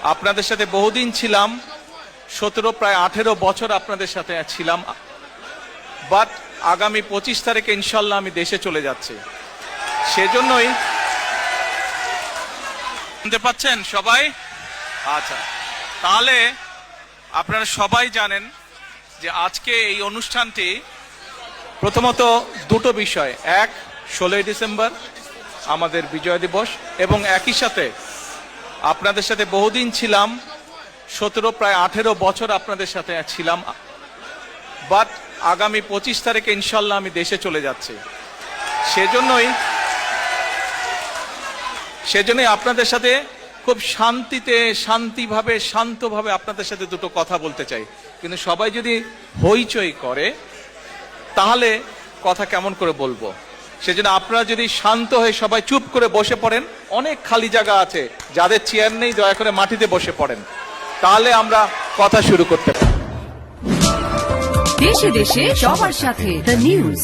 আপনাদের সাথে বহুদিন ছিলাম, 17 প্রায় 18 বছর আপনাদের সাথে ছিলাম, বাট আগামী 25 তারিখে ইনশাল্লাহ আমি দেশে চলে যাচ্ছি। সেজন্যই শুনতে পাচ্ছেন সবাই? আচ্ছা, তাহলে আপনারা সবাই জানেন যে আজকে এই অনুষ্ঠানটি প্রথমত দুটো বিষয়, এক 16ই ডিসেম্বর আমাদের বিজয় দিবস, এবং একই সাথে আপনাদের সাথে বহুদিন ছিলাম, 17 প্রায় 18 বছর আপনাদের সাথে ছিলাম, বাট আগামী 25 তারিখে ইনশাল্লাহ আমি দেশে চলে যাচ্ছি। সেজন্যই আপনাদের সাথে খুব শান্তভাবে আপনাদের সাথে দুটো কথা বলতে চাই। কিন্তু সবাই যদি হইচই করে তাহলে কথা কেমন করে বলবো? সেজন্য আপনারা যদি শান্ত হয়ে সবাই চুপ করে বসে পড়েন, অনেক খালি জায়গা আছে, যাদের চেয়ার নেই দয়া করে মাটিতে বসে পড়েন, তাহলে আমরা কথা শুরু করতে পারি। দেশে দেশে সবার সাথে দ্য নিউজ।